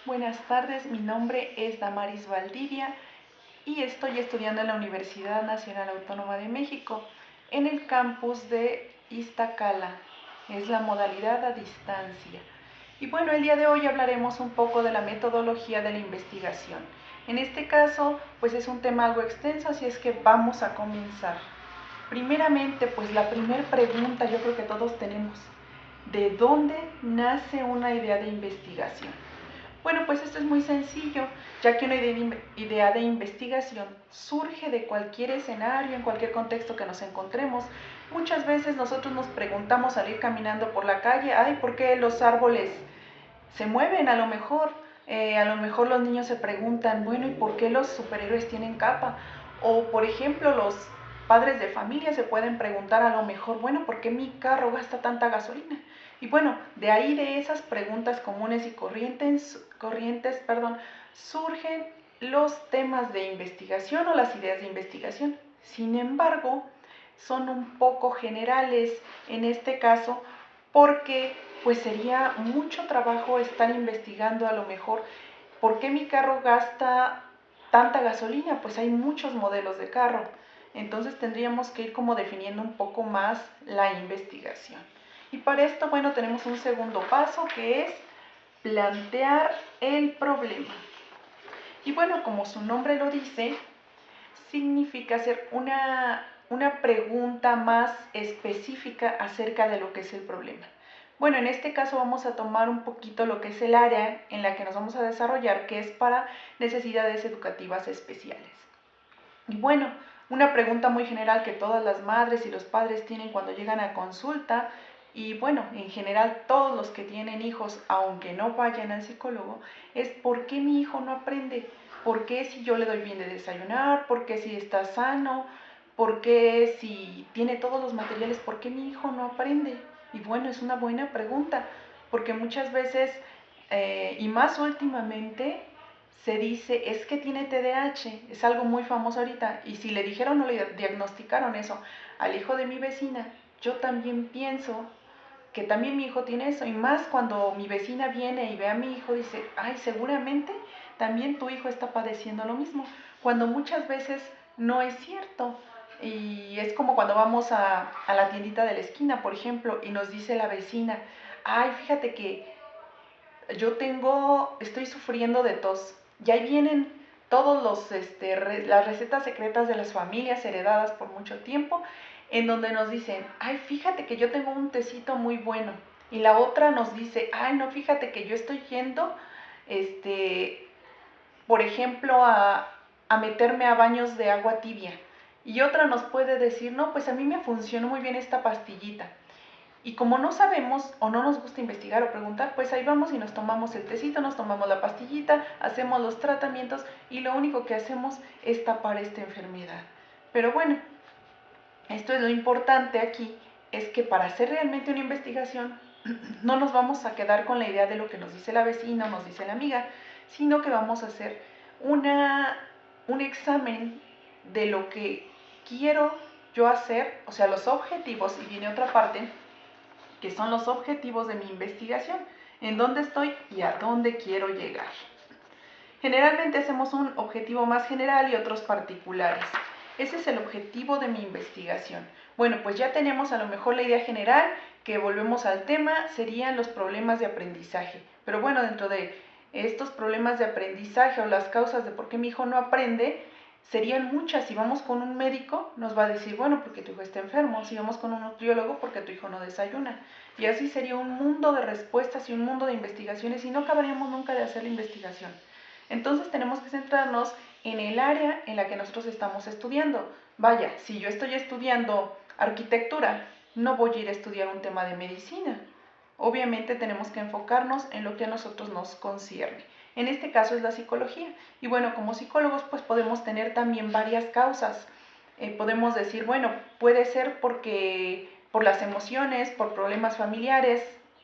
Buenas tardes, mi nombre es Damaris Valdivia y estoy estudiando en la Universidad Nacional Autónoma de México en el campus de Iztacala. Es la modalidad a distancia. Y bueno, el día de hoy hablaremos un poco de la metodología de la investigación. En este caso, pues es un tema algo extenso, así es que vamos a comenzar. Primeramente, pues la primera pregunta yo creo que todos tenemos: ¿de dónde nace una idea de investigación? Bueno, pues esto es muy sencillo, ya que una idea de investigación surge de cualquier escenario, en cualquier contexto que nos encontremos. Muchas veces nosotros nos preguntamos al ir caminando por la calle: ay, ¿por qué los árboles se mueven? A lo mejor los niños se preguntan: bueno, ¿y por qué los superhéroes tienen capa? O por ejemplo, los padres de familia se pueden preguntar a lo mejor: bueno, ¿por qué mi carro gasta tanta gasolina? Y bueno, de ahí, de esas preguntas comunes y corrientes, surgen los temas de investigación o las ideas de investigación. Sin embargo, son un poco generales en este caso, porque pues sería mucho trabajo estar investigando a lo mejor por qué mi carro gasta tanta gasolina. Pues hay muchos modelos de carro, entonces tendríamos que ir como definiendo un poco más la investigación. Y para esto, bueno, tenemos un segundo paso, que es plantear el problema. Y bueno, como su nombre lo dice, significa hacer una pregunta más específica acerca de lo que es el problema. Bueno, en este caso vamos a tomar un poquito lo que es el área en la que nos vamos a desarrollar, que es para necesidades educativas especiales. Y bueno, una pregunta muy general que todas las madres y los padres tienen cuando llegan a consulta, y bueno, en general todos los que tienen hijos, aunque no vayan al psicólogo, es: ¿por qué mi hijo no aprende? ¿Por qué si yo le doy bien de desayunar? ¿Por qué si está sano? ¿Por qué si tiene todos los materiales? ¿Por qué mi hijo no aprende? Y bueno, es una buena pregunta, porque muchas veces, y más últimamente, se dice: es que tiene TDAH, es algo muy famoso ahorita, y si le dijeron o le diagnosticaron eso al hijo de mi vecina, yo también pienso que también mi hijo tiene eso. Y más cuando mi vecina viene y ve a mi hijo, dice: ay, seguramente también tu hijo está padeciendo lo mismo, cuando muchas veces no es cierto. Y es como cuando vamos a la tiendita de la esquina, por ejemplo, y nos dice la vecina: ay, fíjate que estoy sufriendo de tos. Y ahí vienen todos las recetas secretas de las familias heredadas por mucho tiempo, en donde nos dicen: ay, fíjate que yo tengo un tecito muy bueno. Y la otra nos dice: ay, no, fíjate que yo estoy yendo, este, por ejemplo, a meterme a baños de agua tibia. Y otra nos puede decir: no, pues a mí me funcionó muy bien esta pastillita. Y como no sabemos o no nos gusta investigar o preguntar, pues ahí vamos y nos tomamos el tecito, nos tomamos la pastillita, hacemos los tratamientos, y lo único que hacemos es tapar esta enfermedad. Pero bueno, esto es lo importante aquí, es que para hacer realmente una investigación no nos vamos a quedar con la idea de lo que nos dice la vecina o nos dice la amiga, sino que vamos a hacer un examen de lo que quiero yo hacer, o sea, los objetivos. Y viene otra parte, que son los objetivos de mi investigación: en dónde estoy y a dónde quiero llegar. Generalmente hacemos un objetivo más general y otros particulares. Ese es el objetivo de mi investigación. Bueno, pues ya tenemos a lo mejor la idea general, que volvemos al tema, serían los problemas de aprendizaje. Pero bueno, dentro de estos problemas de aprendizaje o las causas de por qué mi hijo no aprende, serían muchas. Si vamos con un médico, nos va a decir: bueno, porque tu hijo está enfermo. Si vamos con un nutriólogo, porque tu hijo no desayuna. Y así sería un mundo de respuestas y un mundo de investigaciones, y no acabaríamos nunca de hacer la investigación. Entonces tenemos que centrarnos en el área en la que nosotros estamos estudiando. Vaya, si yo estoy estudiando arquitectura, no voy a ir a estudiar un tema de medicina. Obviamente tenemos que enfocarnos en lo que a nosotros nos concierne. En este caso es la psicología. Y bueno, como psicólogos pues podemos tener también varias causas. Podemos decir: bueno, puede ser porque por las emociones, por problemas familiares.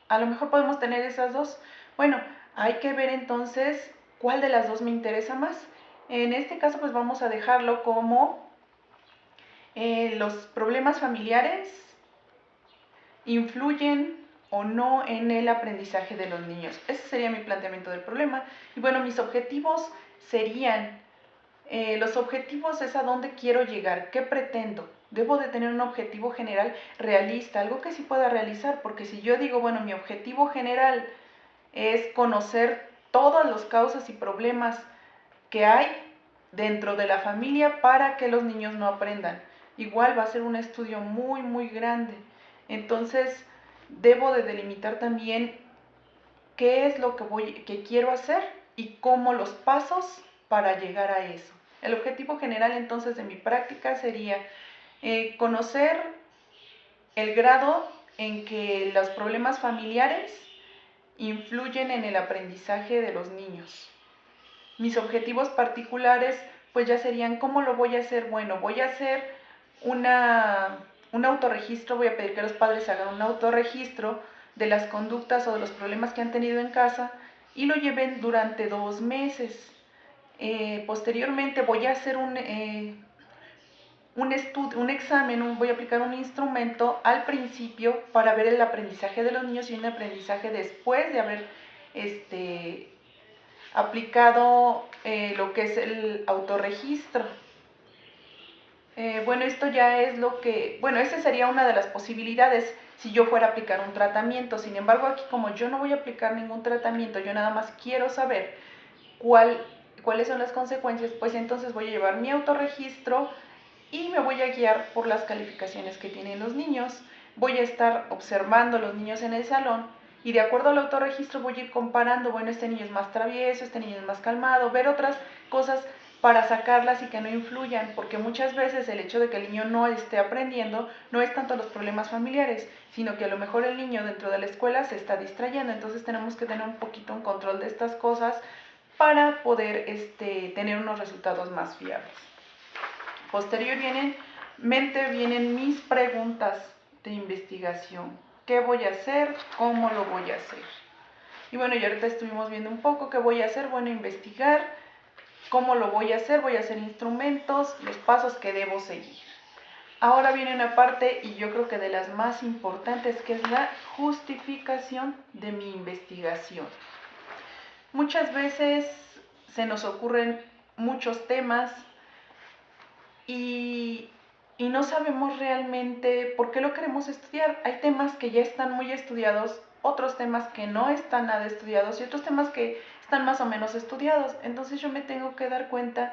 A lo mejor podemos tener esas dos. Bueno, hay que ver entonces cuál de las dos me interesa más. En este caso pues vamos a dejarlo como los problemas familiares influyen o no en el aprendizaje de los niños. Ese sería mi planteamiento del problema. Y bueno, mis objetivos serían, los objetivos es a dónde quiero llegar, qué pretendo. Debo de tener un objetivo general realista, algo que sí pueda realizar, porque si yo digo, bueno, mi objetivo general es conocer todas las causas y problemas que hay dentro de la familia para que los niños no aprendan. Igual va a ser un estudio muy, muy grande. Entonces, debo de delimitar también qué es lo que quiero hacer y cómo los pasos para llegar a eso. El objetivo general entonces de mi práctica sería conocer el grado en que los problemas familiares influyen en el aprendizaje de los niños. Mis objetivos particulares pues ya serían, ¿cómo lo voy a hacer? Bueno, voy a hacer un autorregistro, voy a pedir que los padres hagan un autorregistro de las conductas o de los problemas que han tenido en casa y lo lleven durante 2 meses. Posteriormente voy a hacer un examen, voy a aplicar un instrumento al principio para ver el aprendizaje de los niños y un aprendizaje después de haber aplicado lo que es el autorregistro. Bueno, esto ya es lo que, bueno, esa sería una de las posibilidades si yo fuera a aplicar un tratamiento. Sin embargo, aquí como yo no voy a aplicar ningún tratamiento, yo nada más quiero saber cuáles son las consecuencias, pues entonces voy a llevar mi autorregistro y me voy a guiar por las calificaciones que tienen los niños. Voy a estar observando a los niños en el salón y de acuerdo al autorregistro voy a ir comparando, bueno, este niño es más travieso, este niño es más calmado, ver otras cosas para sacarlas y que no influyan, porque muchas veces el hecho de que el niño no esté aprendiendo no es tanto los problemas familiares, sino que a lo mejor el niño dentro de la escuela se está distrayendo, entonces tenemos que tener un poquito un control de estas cosas para poder tener unos resultados más fiables. Posteriormente vienen mis preguntas de investigación. ¿Qué voy a hacer? ¿Cómo lo voy a hacer? Y bueno, ya ahorita estuvimos viendo un poco qué voy a hacer. Bueno, investigar. ¿Cómo lo voy a hacer? Voy a hacer instrumentos, los pasos que debo seguir. Ahora viene una parte, y yo creo que de las más importantes, que es la justificación de mi investigación. Muchas veces se nos ocurren muchos temas y no sabemos realmente por qué lo queremos estudiar. Hay temas que ya están muy estudiados, otros temas que no están nada estudiados y otros temas que están más o menos estudiados. Entonces yo me tengo que dar cuenta,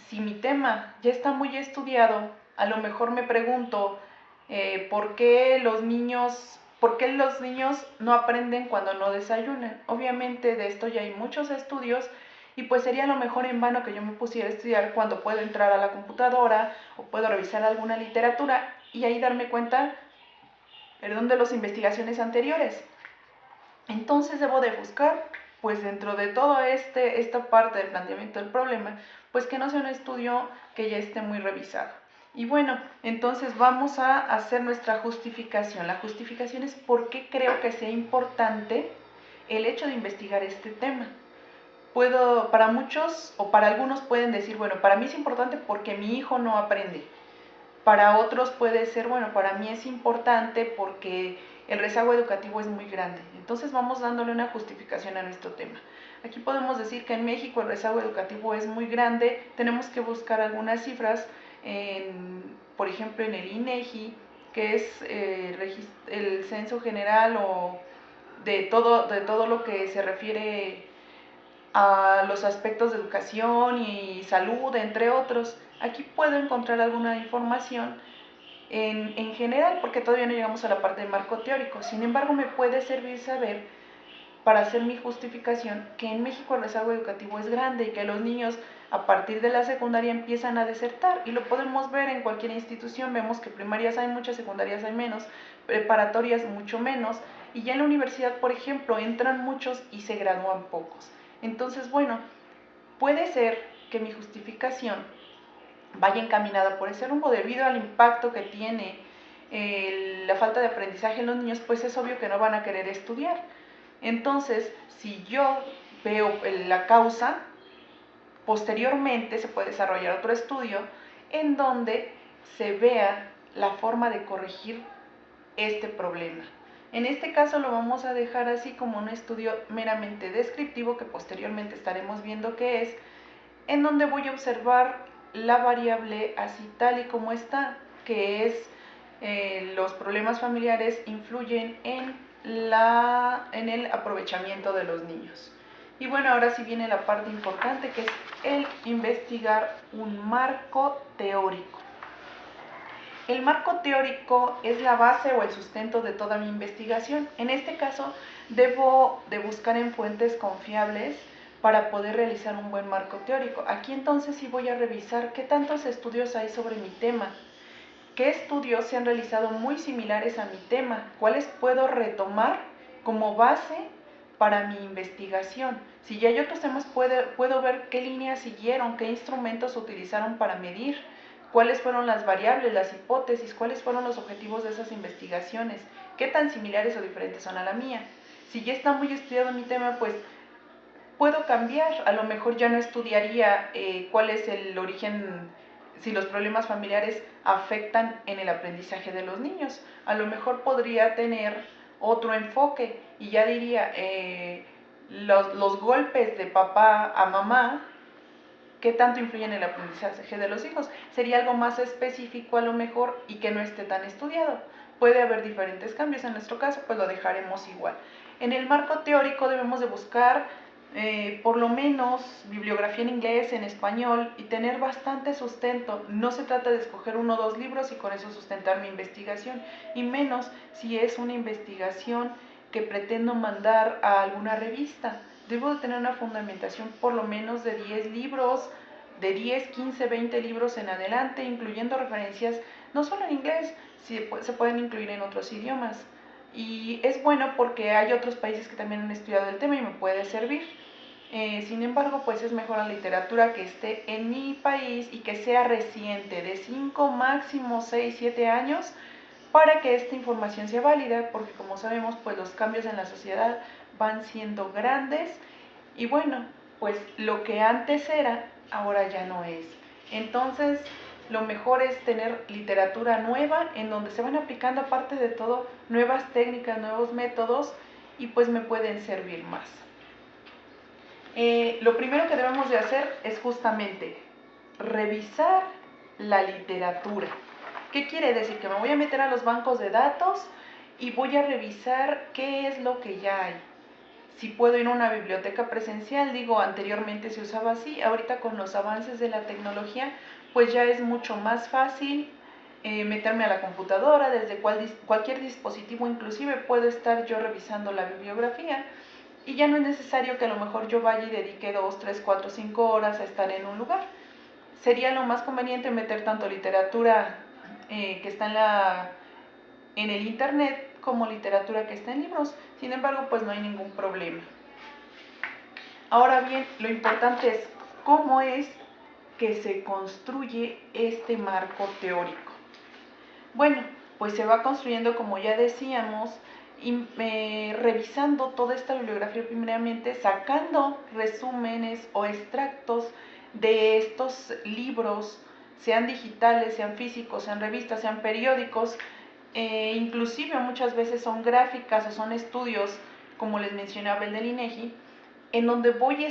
si mi tema ya está muy estudiado, a lo mejor me pregunto ¿por qué los niños no aprenden cuando no desayunan? Obviamente de esto ya hay muchos estudios y pues sería a lo mejor en vano que yo me pusiera a estudiar cuando puedo entrar a la computadora o puedo revisar alguna literatura y ahí darme cuenta, de las investigaciones anteriores. Entonces debo de buscar, pues dentro de toda esta parte del planteamiento del problema, pues que no sea un estudio que ya esté muy revisado. Y bueno, entonces vamos a hacer nuestra justificación. La justificación es por qué creo que sea importante el hecho de investigar este tema. Para muchos o para algunos pueden decir, bueno, para mí es importante porque mi hijo no aprende. Para otros puede ser, bueno, para mí es importante porque el rezago educativo es muy grande. Entonces vamos dándole una justificación a nuestro tema. Aquí podemos decir que en México el rezago educativo es muy grande. Tenemos que buscar algunas cifras, por ejemplo en el INEGI, que es el censo general o de todo lo que se refiere a los aspectos de educación y salud, entre otros. Aquí puedo encontrar alguna información en general, porque todavía no llegamos a la parte de marco teórico. Sin embargo, me puede servir saber, para hacer mi justificación, que en México el rezago educativo es grande y que los niños a partir de la secundaria empiezan a desertar, y lo podemos ver en cualquier institución. Vemos que primarias hay muchas, secundarias hay menos, preparatorias mucho menos, y ya en la universidad, por ejemplo, entran muchos y se gradúan pocos. Entonces, bueno, puede ser que mi justificación vaya encaminada por ese rumbo debido al impacto que tiene la falta de aprendizaje en los niños, pues es obvio que no van a querer estudiar. Entonces, si yo veo la causa, posteriormente se puede desarrollar otro estudio en donde se vea la forma de corregir este problema. En este caso lo vamos a dejar así como un estudio meramente descriptivo, que posteriormente estaremos viendo qué es, en donde voy a observar la variable así tal y como está, que es los problemas familiares influyen en el aprovechamiento de los niños. Y bueno, ahora sí viene la parte importante, que es el investigar un marco teórico. El marco teórico es la base o el sustento de toda mi investigación. En este caso, debo de buscar en fuentes confiables para poder realizar un buen marco teórico. Aquí entonces sí voy a revisar qué tantos estudios hay sobre mi tema, qué estudios se han realizado muy similares a mi tema, cuáles puedo retomar como base para mi investigación. Si ya hay otros temas, puedo ver qué líneas siguieron, qué instrumentos utilizaron para medir, cuáles fueron las variables, las hipótesis, cuáles fueron los objetivos de esas investigaciones, qué tan similares o diferentes son a la mía. Si ya está muy estudiado mi tema, pues puedo cambiar. A lo mejor ya no estudiaría cuál es el origen, si los problemas familiares afectan en el aprendizaje de los niños. A lo mejor podría tener otro enfoque y ya diría, los golpes de papá a mamá, ¿qué tanto influyen en el aprendizaje de los hijos? Sería algo más específico a lo mejor y que no esté tan estudiado. Puede haber diferentes cambios, en nuestro caso pues lo dejaremos igual. En el marco teórico debemos de buscar por lo menos bibliografía en inglés, en español, y tener bastante sustento. No se trata de escoger uno o dos libros y con eso sustentar mi investigación, y menos si es una investigación que pretendo mandar a alguna revista. Debo de tener una fundamentación por lo menos de 10 libros, de 10, 15, 20 libros en adelante, incluyendo referencias no solo en inglés, se pueden incluir en otros idiomas. Y es bueno porque hay otros países que también han estudiado el tema y me puede servir. Sin embargo, pues es mejor la literatura que esté en mi país y que sea reciente, de 5, máximo 6, 7 años, para que esta información sea válida, porque como sabemos, pues los cambios en la sociedad van siendo grandes y bueno, pues lo que antes era, ahora ya no es. Entonces, lo mejor es tener literatura nueva en donde se van aplicando, aparte de todo, nuevas técnicas, nuevos métodos, y pues me pueden servir más. Lo primero que debemos de hacer es justamente revisar la literatura. ¿Qué quiere decir? Que me voy a meter a los bancos de datos y voy a revisar qué es lo que ya hay. Si puedo ir a una biblioteca presencial, digo, anteriormente se usaba así, ahorita con los avances de la tecnología, pues ya es mucho más fácil meterme a la computadora, desde cualquier dispositivo inclusive puedo estar yo revisando la bibliografía y ya no es necesario que a lo mejor yo vaya y dedique 2, 3, 4, 5 horas a estar en un lugar. Sería lo más conveniente meter tanto literatura que está en el internet como literatura que está en libros. Sin embargo, pues no hay ningún problema. Ahora bien, lo importante es cómo es que se construye este marco teórico. Bueno, pues se va construyendo, como ya decíamos, revisando toda esta bibliografía primeramente, sacando resúmenes o extractos de estos libros, sean digitales, sean físicos, sean revistas, sean periódicos, inclusive muchas veces son gráficas o son estudios, como les mencionaba el del INEGI, en donde voy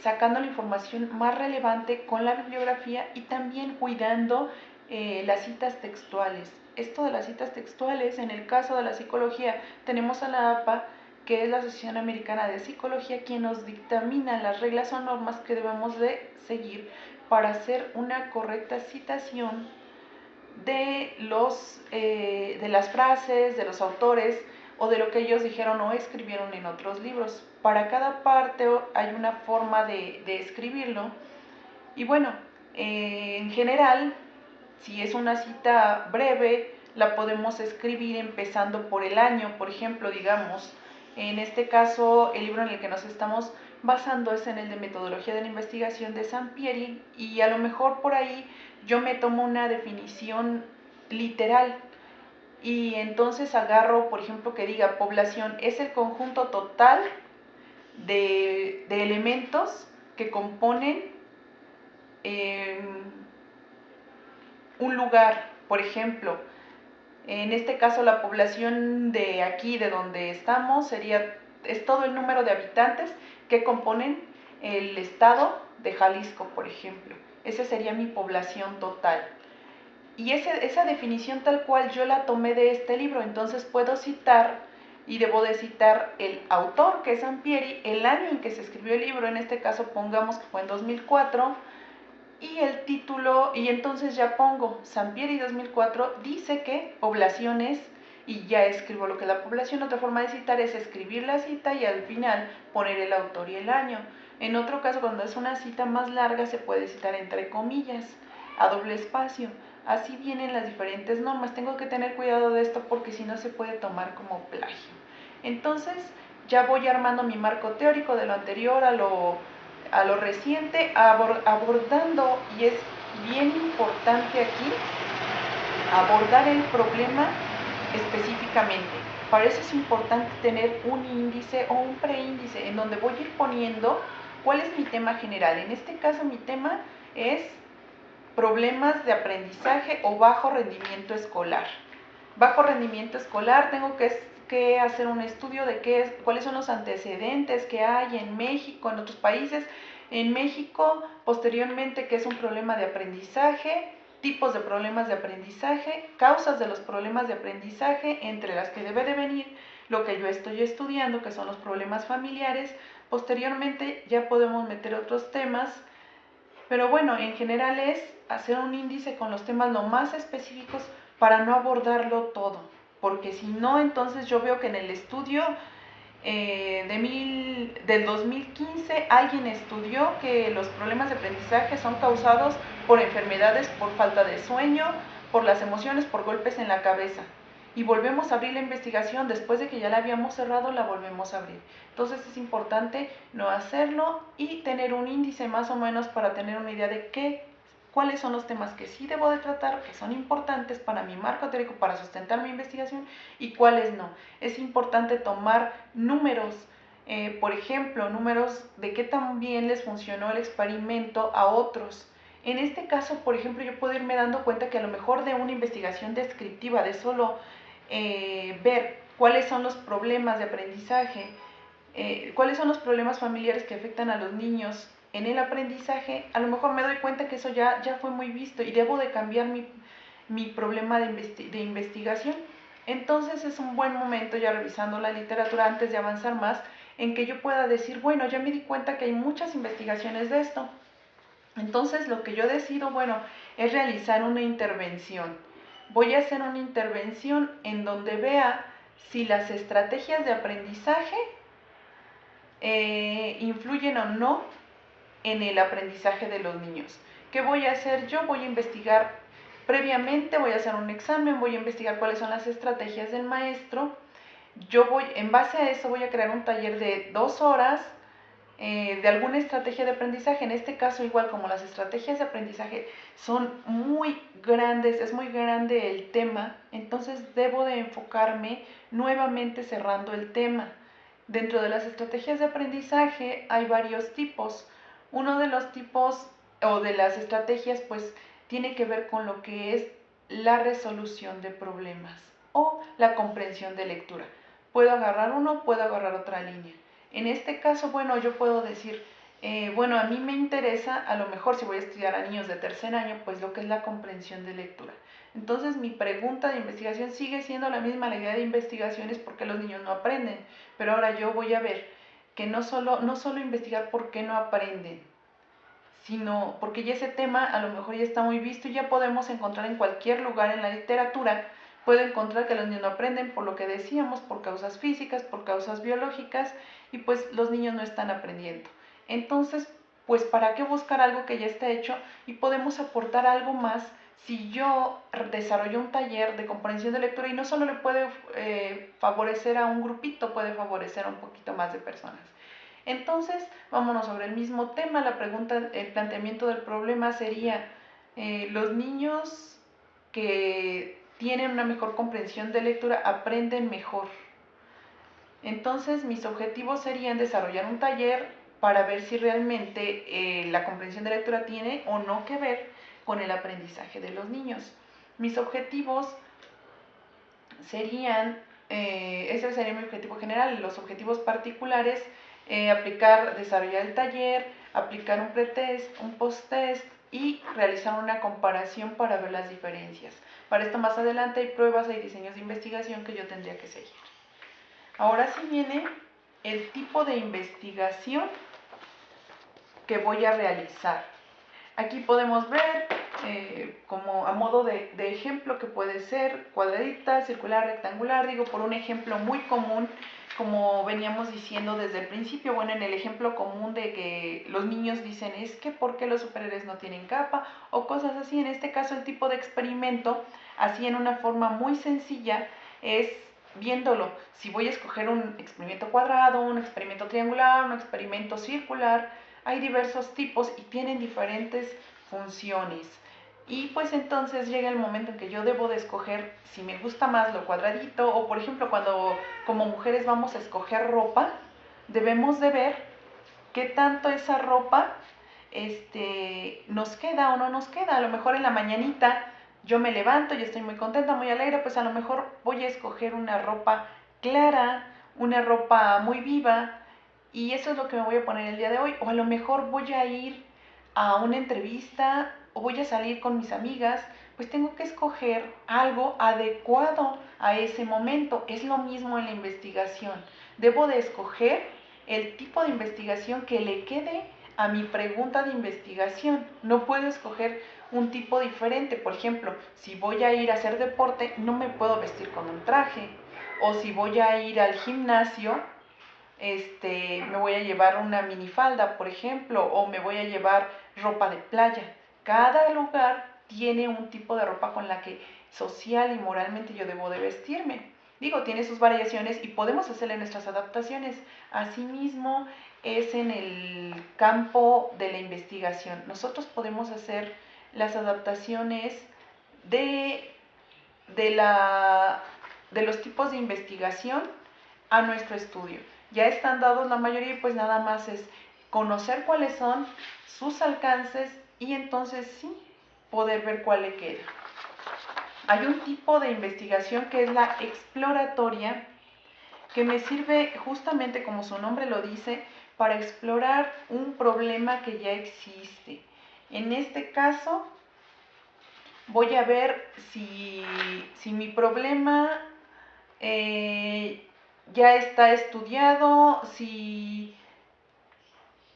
sacando la información más relevante con la bibliografía y también cuidando las citas textuales. Esto de las citas textuales, en el caso de la psicología, tenemos a la APA, que es la Asociación Americana de Psicología, quien nos dictamina las reglas o normas que debemos de seguir para hacer una correcta citación de las frases, de los autores o de lo que ellos dijeron o escribieron en otros libros. Para cada parte hay una forma de escribirlo y bueno, en general, si es una cita breve, la podemos escribir empezando por el año, por ejemplo, digamos. En este caso, el libro en el que nos estamos basando es en el de Metodología de la Investigación de Sampieri y a lo mejor por ahí yo me tomo una definición literal y entonces agarro, por ejemplo, que diga población es el conjunto total de elementos que componen un lugar, por ejemplo, En este caso, la población de aquí, de donde estamos, es todo el número de habitantes que componen el estado de Jalisco, por ejemplo. Esa sería mi población total. Y esa definición tal cual yo la tomé de este libro, entonces puedo citar y debo de citar el autor, que es Sampieri, el año en que se escribió el libro, en este caso pongamos que fue en 2004, y el título, y entonces ya pongo Sampieri 2004, dice que poblaciones, y ya escribo lo que es la población. Otra forma de citar es escribir la cita y al final poner el autor y el año. En otro caso, cuando es una cita más larga, se puede citar entre comillas, a doble espacio. Así vienen las diferentes normas. Tengo que tener cuidado de esto porque si no se puede tomar como plagio. Entonces, ya voy armando mi marco teórico de lo anterior a lo reciente, abordando, y es bien importante aquí, abordar el problema específicamente. Para eso es importante tener un índice o un preíndice en donde voy a ir poniendo cuál es mi tema general. En este caso mi tema es problemas de aprendizaje o bajo rendimiento escolar. Bajo rendimiento escolar, tengo que hacer un estudio de cuáles son los antecedentes que hay en México, en otros países. En México, posteriormente, qué es un problema de aprendizaje, tipos de problemas de aprendizaje, causas de los problemas de aprendizaje, entre las que debe de venir lo que yo estoy estudiando, que son los problemas familiares. Posteriormente ya podemos meter otros temas, pero bueno, en general es hacer un índice con los temas lo más específicos para no abordarlo todo, porque si no, entonces yo veo que en el estudio del 2015 alguien estudió que los problemas de aprendizaje son causados por enfermedades, por falta de sueño, por las emociones, por golpes en la cabeza. Y volvemos a abrir la investigación, después de que ya la habíamos cerrado, la volvemos a abrir. Entonces es importante no hacerlo y tener un índice más o menos para tener una idea de cuáles son los temas que sí debo de tratar, que son importantes para mi marco teórico, para sustentar mi investigación, y cuáles no. Es importante tomar números, por ejemplo, números de qué tan bien les funcionó el experimento a otros. En este caso, por ejemplo, yo puedo irme dando cuenta que a lo mejor de una investigación descriptiva, de solo ver cuáles son los problemas de aprendizaje, cuáles son los problemas familiares que afectan a los niños en el aprendizaje, a lo mejor me doy cuenta que eso ya fue muy visto y debo de cambiar mi problema de investigación. Entonces es un buen momento, ya revisando la literatura antes de avanzar más, en que yo pueda decir, bueno, ya me di cuenta que hay muchas investigaciones de esto. Entonces lo que yo decido, bueno, es realizar una intervención. Voy a hacer una intervención en donde vea si las estrategias de aprendizaje influyen o no en el aprendizaje de los niños. ¿Qué voy a hacer yo? Voy a investigar previamente, voy a hacer un examen, voy a investigar cuáles son las estrategias del maestro. En base a eso, voy a crear un taller de 2 horas de alguna estrategia de aprendizaje. En este caso, igual como las estrategias de aprendizaje son muy grandes, es muy grande el tema, entonces debo de enfocarme nuevamente cerrando el tema. Dentro de las estrategias de aprendizaje hay varios tipos. Uno de los tipos o de las estrategias pues tiene que ver con lo que es la resolución de problemas o la comprensión de lectura. Puedo agarrar uno, puedo agarrar otra línea. En este caso, bueno, yo puedo decir, bueno, a mí me interesa, a lo mejor si voy a estudiar a niños de tercer año, pues lo que es la comprensión de lectura. Entonces mi pregunta de investigación sigue siendo la misma, la idea de investigación es por qué los niños no aprenden, pero ahora yo voy a ver que no solo investigar por qué no aprenden, sino porque ya ese tema a lo mejor ya está muy visto y ya podemos encontrar en cualquier lugar en la literatura. Puedo encontrar que los niños no aprenden por lo que decíamos, por causas físicas, por causas biológicas, y pues los niños no están aprendiendo. Entonces, pues ¿para qué buscar algo que ya está hecho y podemos aportar algo más si yo desarrollo un taller de comprensión de lectura y no solo le puede favorecer a un grupito, puede favorecer a un poquito más de personas? Entonces, vámonos sobre el mismo tema. La pregunta, el planteamiento del problema sería, los niños que tienen una mejor comprensión de lectura aprenden mejor. Entonces, mis objetivos serían desarrollar un taller para ver si realmente la comprensión de lectura tiene o no que ver con el aprendizaje de los niños. Mis objetivos serían, ese sería mi objetivo general. Los objetivos particulares, aplicar, desarrollar el taller, aplicar un pretest, un post-test y realizar una comparación para ver las diferencias. Para esto más adelante hay pruebas, hay diseños de investigación que yo tendría que seguir. Ahora sí viene el tipo de investigación que voy a realizar. Aquí podemos ver como a modo de ejemplo que puede ser cuadradita, circular, rectangular. Digo, por un ejemplo muy común, como veníamos diciendo desde el principio, bueno, en el ejemplo común de que los niños dicen, es que ¿por qué los superhéroes no tienen capa? O cosas así. En este caso, el tipo de experimento, así en una forma muy sencilla, es viéndolo. Si voy a escoger un experimento cuadrado, un experimento triangular, un experimento circular, hay diversos tipos y tienen diferentes funciones. Y pues entonces llega el momento en que yo debo de escoger si me gusta más lo cuadradito, o por ejemplo cuando como mujeres vamos a escoger ropa, debemos de ver qué tanto esa ropa nos queda o no nos queda. A lo mejor en la mañanita yo me levanto y estoy muy contenta, muy alegre, pues a lo mejor voy a escoger una ropa clara, una ropa muy viva, y eso es lo que me voy a poner el día de hoy. O a lo mejor voy a ir a una entrevista o voy a salir con mis amigas, pues tengo que escoger algo adecuado a ese momento. Es lo mismo en la investigación. Debo de escoger el tipo de investigación que le quede a mi pregunta de investigación. No puedo escoger un tipo diferente. Por ejemplo, si voy a ir a hacer deporte, no me puedo vestir con un traje. O si voy a ir al gimnasio, me voy a llevar una minifalda, por ejemplo, o me voy a llevar ropa de playa. Cada lugar tiene un tipo de ropa con la que social y moralmente yo debo de vestirme. Digo, tiene sus variaciones y podemos hacerle nuestras adaptaciones. Asimismo, es en el campo de la investigación. Nosotros podemos hacer las adaptaciones de, de, la, de los tipos de investigación a nuestro estudio. Ya están dados la mayoría y pues nada más es conocer cuáles son sus alcances y entonces sí poder ver cuál le queda. Hay un tipo de investigación que es la exploratoria, que me sirve justamente como su nombre lo dice, para explorar un problema que ya existe. En este caso, voy a ver si mi problema ya está estudiado, si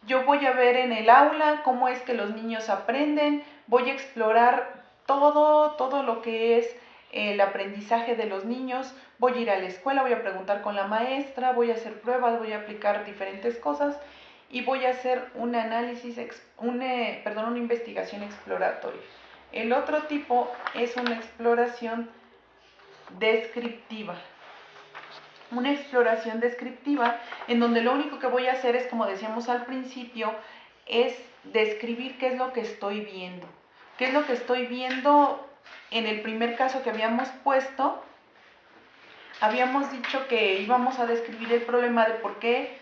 yo voy a ver en el aula cómo es que los niños aprenden, voy a explorar todo lo que es el aprendizaje de los niños, voy a ir a la escuela, voy a preguntar con la maestra, voy a hacer pruebas, voy a aplicar diferentes cosas y voy a hacer un análisis, una investigación exploratoria. El otro tipo es una exploración descriptiva. Una exploración descriptiva en donde lo único que voy a hacer es, como decíamos al principio, es describir qué es lo que estoy viendo. ¿Qué es lo que estoy viendo? En el primer caso que habíamos puesto, habíamos dicho que íbamos a describir el problema de por qué,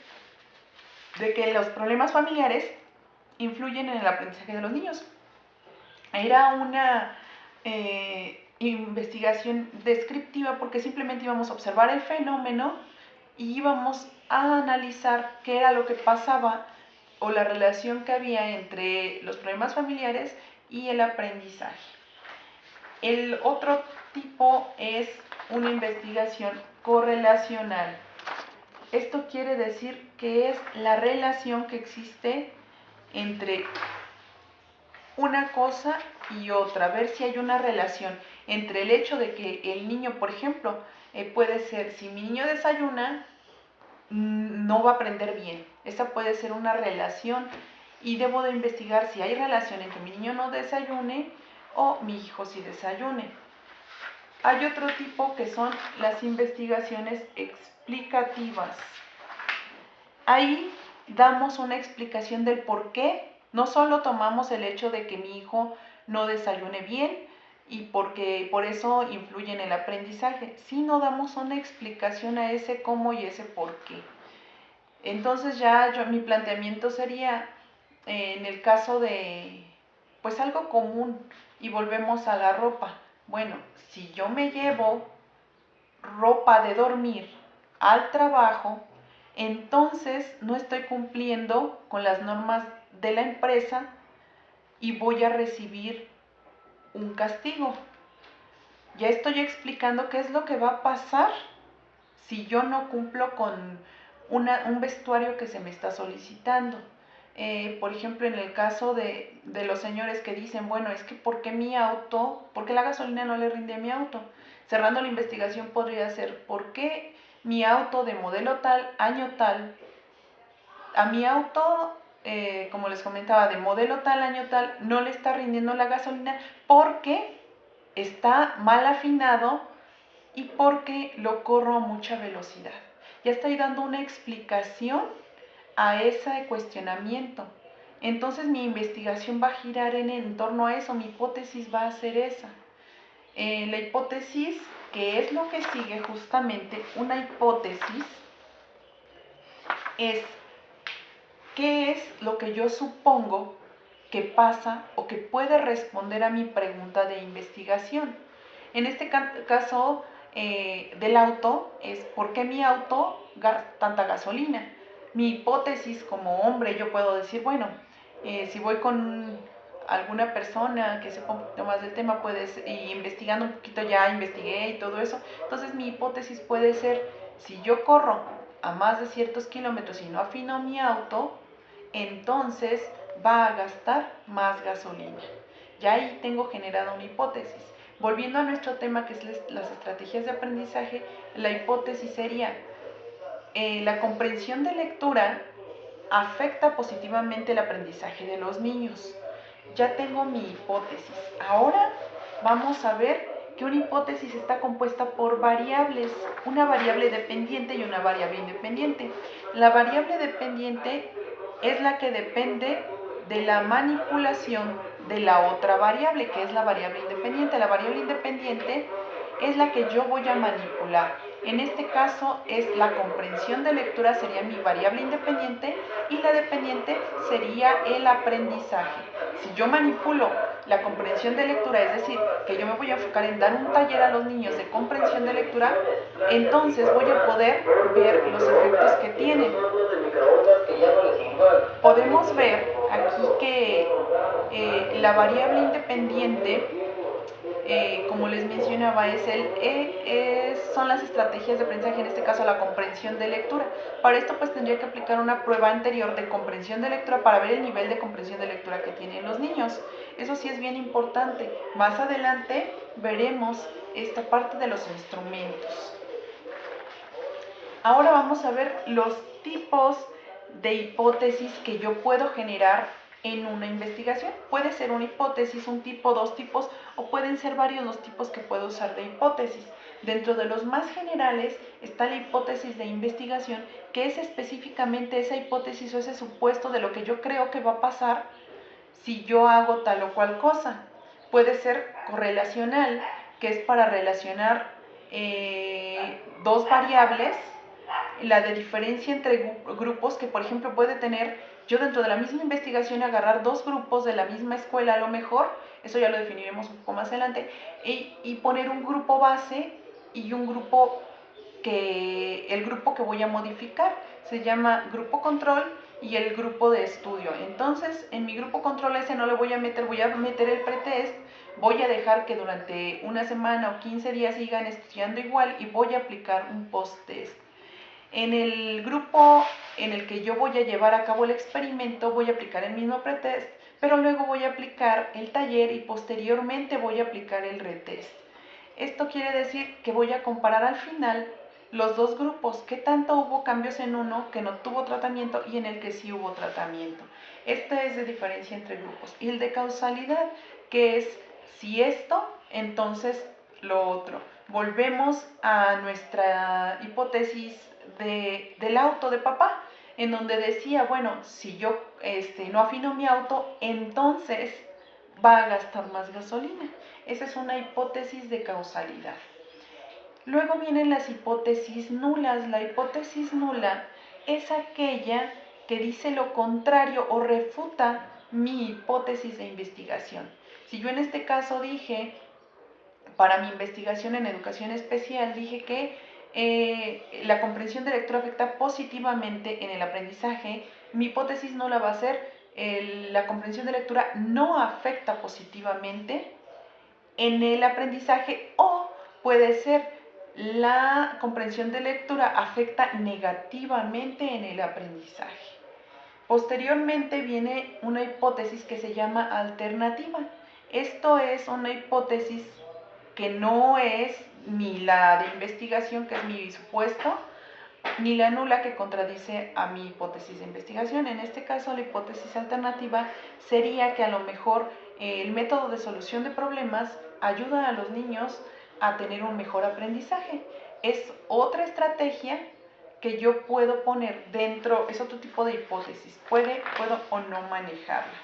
de que los problemas familiares influyen en el aprendizaje de los niños. Era una investigación descriptiva porque simplemente íbamos a observar el fenómeno y íbamos a analizar qué era lo que pasaba o la relación que había entre los problemas familiares y el aprendizaje. El otro tipo es una investigación correlacional. Esto quiere decir que es la relación que existe entre una cosa y otra, ver si hay una relación entre el hecho de que el niño, por ejemplo, puede ser, si mi niño desayuna, no va a aprender bien. Esa puede ser una relación y debo de investigar si hay relación entre mi niño no desayune o mi hijo sí desayune. Hay otro tipo que son las investigaciones explicativas. Ahí damos una explicación del por qué. No solo tomamos el hecho de que mi hijo no desayune bien y porque por eso influye en el aprendizaje, sino damos una explicación a ese cómo y ese por qué. Entonces ya mi planteamiento sería, en el caso de, pues algo común, y volvemos a la ropa. Bueno, si yo me llevo ropa de dormir al trabajo, entonces no estoy cumpliendo con las normas de la empresa y voy a recibir un castigo. Ya estoy explicando qué es lo que va a pasar si yo no cumplo con un vestuario que se me está solicitando. Por ejemplo, en el caso de los señores que dicen, bueno, es que ¿por qué por qué la gasolina no le rinde a mi auto? Cerrando la investigación podría ser, ¿por qué mi auto de modelo tal, año tal, a mi auto, como les comentaba, de modelo tal, año tal, no le está rindiendo la gasolina porque está mal afinado y porque lo corro a mucha velocidad? Ya estoy dando una explicación a ese cuestionamiento. Entonces mi investigación va a girar en torno a eso, mi hipótesis va a ser esa. La hipótesis, que es lo que sigue justamente, una hipótesis es qué es lo que yo supongo que pasa o que puede responder a mi pregunta de investigación. En este caso del auto es ¿por qué mi auto gasta tanta gasolina? Mi hipótesis como hombre, yo puedo decir, bueno, si voy con alguna persona que sepa un poquito más del tema, y investigando un poquito ya investigué y todo eso, entonces mi hipótesis puede ser, si yo corro a más de ciertos kilómetros y no afino mi auto, entonces va a gastar más gasolina. Ya ahí tengo generada una hipótesis. Volviendo a nuestro tema, que es las estrategias de aprendizaje, la hipótesis sería, la comprensión de lectura afecta positivamente el aprendizaje de los niños. Ya tengo mi hipótesis. Ahora vamos a ver que una hipótesis está compuesta por variables, una variable dependiente y una variable independiente. La variable dependiente es la que depende de la manipulación de la otra variable, que es la variable independiente. La variable independiente es la que yo voy a manipular. En este caso es la comprensión de lectura, sería mi variable independiente, y la dependiente sería el aprendizaje. Si yo manipulo la comprensión de lectura, es decir, que yo me voy a enfocar en dar un taller a los niños de comprensión de lectura, entonces voy a poder ver los efectos que tienen. Podemos ver aquí que la variable independiente, como les mencionaba, son las estrategias de aprendizaje, en este caso la comprensión de lectura. Para esto pues tendría que aplicar una prueba anterior de comprensión de lectura para ver el nivel de comprensión de lectura que tienen los niños. Eso sí es bien importante. Más adelante veremos esta parte de los instrumentos. Ahora vamos a ver los tipos de hipótesis que yo puedo generar en una investigación. Puede ser una hipótesis, un tipo, dos tipos, o pueden ser varios los tipos que puedo usar de hipótesis. Dentro de los más generales está la hipótesis de investigación, que es específicamente esa hipótesis o ese supuesto de lo que yo creo que va a pasar si yo hago tal o cual cosa. Puede ser correlacional, que es para relacionar dos variables, la de diferencia entre grupos, que por ejemplo puede tener, yo dentro de la misma investigación agarrar dos grupos de la misma escuela a lo mejor, eso ya lo definiremos un poco más adelante, y poner un grupo base y un grupo el grupo que voy a modificar se llama grupo control y el grupo de estudio. Entonces en mi grupo control ese no le voy a meter el pretest, voy a dejar que durante una semana o 15 días sigan estudiando igual y voy a aplicar un post-test. En el grupo en el que yo voy a llevar a cabo el experimento voy a aplicar el mismo pretest, pero luego voy a aplicar el taller y posteriormente voy a aplicar el retest. Esto quiere decir que voy a comparar al final los dos grupos, qué tanto hubo cambios en uno que no tuvo tratamiento y en el que sí hubo tratamiento. Esta es de diferencia entre grupos. Y el de causalidad, que es si esto, entonces lo otro. Volvemos a nuestra hipótesis del auto de papá, en donde decía, bueno, si yo no afino mi auto, entonces va a gastar más gasolina. Esa es una hipótesis de causalidad. Luego vienen las hipótesis nulas. La hipótesis nula es aquella que dice lo contrario o refuta mi hipótesis de investigación. Si yo en este caso dije, para mi investigación en educación especial dije que la comprensión de lectura afecta positivamente en el aprendizaje. Mi hipótesis no la va a ser, la comprensión de lectura no afecta positivamente en el aprendizaje, o puede ser la comprensión de lectura afecta negativamente en el aprendizaje. Posteriormente viene una hipótesis que se llama alternativa. Esto es una hipótesis que no es ni la de investigación, que es mi supuesto, ni la nula, que contradice a mi hipótesis de investigación. En este caso, la hipótesis alternativa sería que a lo mejor el método de solución de problemas ayuda a los niños a tener un mejor aprendizaje. Es otra estrategia que yo puedo poner dentro, es otro tipo de hipótesis, puedo o no manejarla.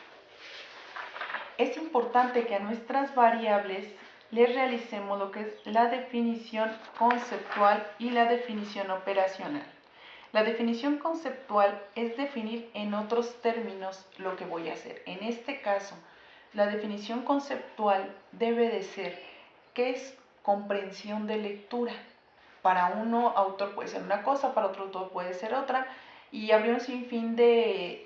Es importante que a nuestras variables les realicemos lo que es la definición conceptual y la definición operacional. La definición conceptual es definir en otros términos lo que voy a hacer. En este caso, la definición conceptual debe de ser qué es comprensión de lectura. Para uno autor puede ser una cosa, para otro autor puede ser otra, y habría un sinfín de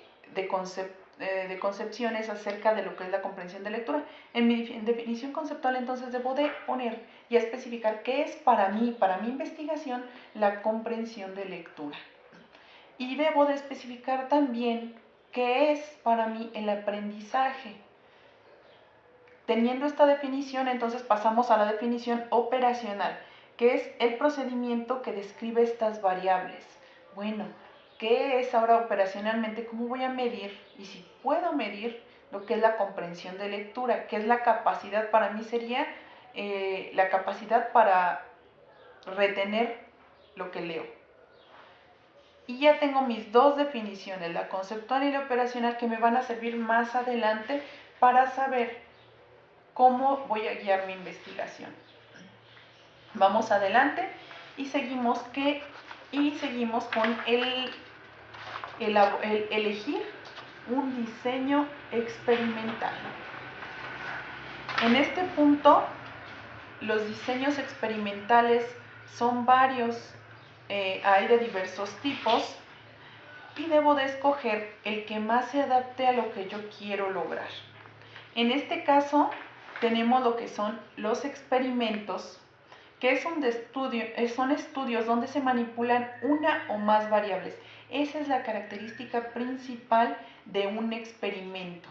concepciones acerca de lo que es la comprensión de lectura. En mi definición conceptual, entonces, debo de poner y especificar qué es para mí, para mi investigación, la comprensión de lectura. Y debo de especificar también qué es para mí el aprendizaje. Teniendo esta definición, entonces pasamos a la definición operacional, que es el procedimiento que describe estas variables. Bueno, ¿qué es ahora operacionalmente? ¿Cómo voy a medir? Y si puedo medir lo que es la comprensión de lectura, que es la capacidad, para mí sería la capacidad para retener lo que leo. Y ya tengo mis dos definiciones, la conceptual y la operacional, que me van a servir más adelante para saber cómo voy a guiar mi investigación. Vamos adelante y seguimos con el elegir un diseño experimental. En este punto, los diseños experimentales son varios, hay de diversos tipos, y debo de escoger el que más se adapte a lo que yo quiero lograr. En este caso, tenemos lo que son los experimentos, que son estudios donde se manipulan una o más variables. Esa es la característica principal de un experimento.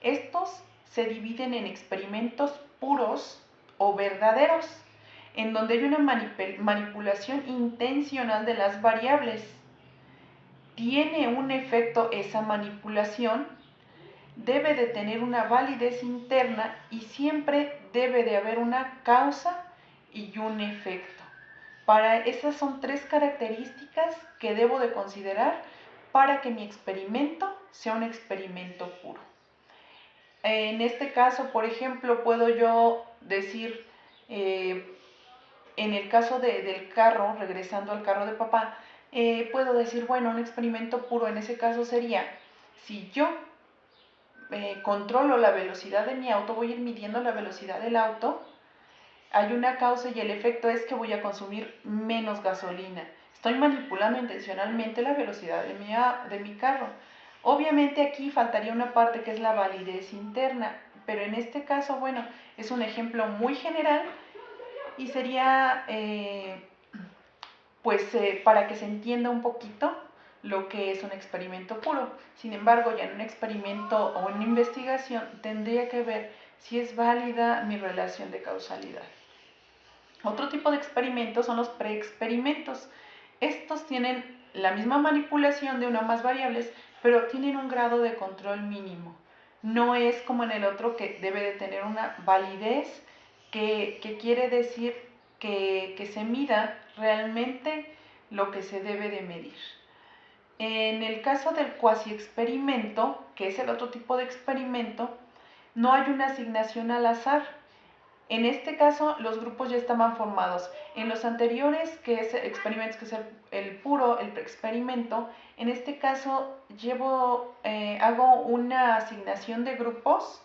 Estos se dividen en experimentos puros o verdaderos, en donde hay una manipulación intencional de las variables. Tiene un efecto esa manipulación, debe de tener una validez interna y siempre debe de haber una causa y un efecto. Esas son tres características que debo de considerar para que mi experimento sea un experimento puro. En este caso, por ejemplo, puedo yo decir, en el caso del carro, regresando al carro de papá, puedo decir, bueno, un experimento puro en ese caso sería, si yo controlo la velocidad de mi auto, voy a ir midiendo la velocidad del auto, hay una causa y el efecto es que voy a consumir menos gasolina. Estoy manipulando intencionalmente la velocidad de mi carro. Obviamente aquí faltaría una parte que es la validez interna, pero en este caso, bueno, es un ejemplo muy general y sería, para que se entienda un poquito lo que es un experimento puro. Sin embargo, ya en un experimento o una investigación tendría que ver si es válida mi relación de causalidad. Otro tipo de experimentos son los preexperimentos. Estos tienen la misma manipulación de una o más variables, pero tienen un grado de control mínimo. No es como en el otro, que debe de tener una validez, que quiere decir que se mida realmente lo que se debe de medir. En el caso del cuasi experimento, que es el otro tipo de experimento, no hay una asignación al azar. En este caso, los grupos ya estaban formados. En los anteriores, que es experimentos, que es el puro, el experimento, en este caso hago una asignación de grupos,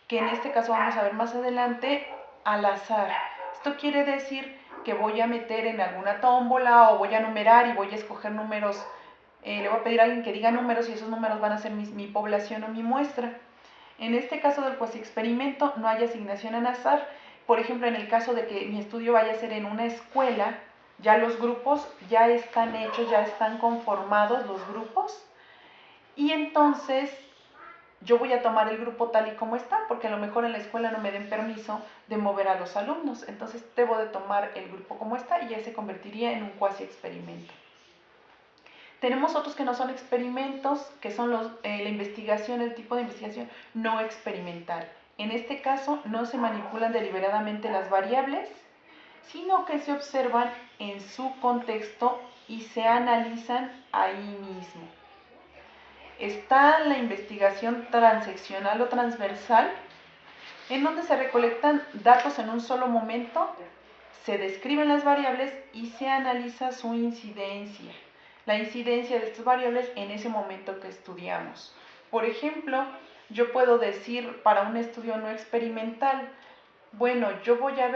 que en este caso vamos a ver más adelante, al azar. Esto quiere decir que voy a meter en alguna tómbola o voy a numerar y voy a escoger números. Le voy a pedir a alguien que diga números y esos números van a ser mi población o mi muestra. En este caso del cuasi experimento no hay asignación al azar. Por ejemplo, en el caso de que mi estudio vaya a ser en una escuela, ya los grupos ya están hechos, ya están conformados los grupos. Y entonces yo voy a tomar el grupo tal y como está, porque a lo mejor en la escuela no me den permiso de mover a los alumnos. Entonces debo de tomar el grupo como está y ya se convertiría en un cuasi experimento. Tenemos otros que no son experimentos, que son la investigación, el tipo de investigación no experimental. En este caso no se manipulan deliberadamente las variables, sino que se observan en su contexto y se analizan ahí mismo. Está la investigación transeccional o transversal, en donde se recolectan datos en un solo momento, se describen las variables y se analiza su incidencia, la incidencia de estas variables en ese momento que estudiamos. Por ejemplo, yo puedo decir para un estudio no experimental, bueno, yo voy a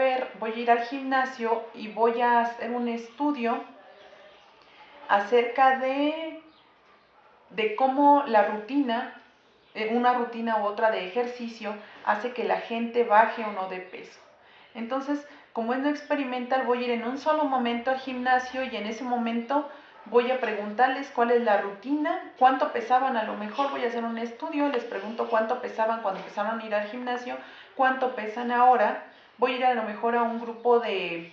ir al gimnasio y voy a hacer un estudio acerca de cómo la rutina, una rutina u otra de ejercicio, hace que la gente baje o no de peso. Entonces, como es no experimental, voy a ir en un solo momento al gimnasio y en ese momento voy a preguntarles cuál es la rutina, cuánto pesaban, a lo mejor voy a hacer un estudio, les pregunto cuánto pesaban cuando empezaron a ir al gimnasio, cuánto pesan ahora, voy a ir a lo mejor a un grupo de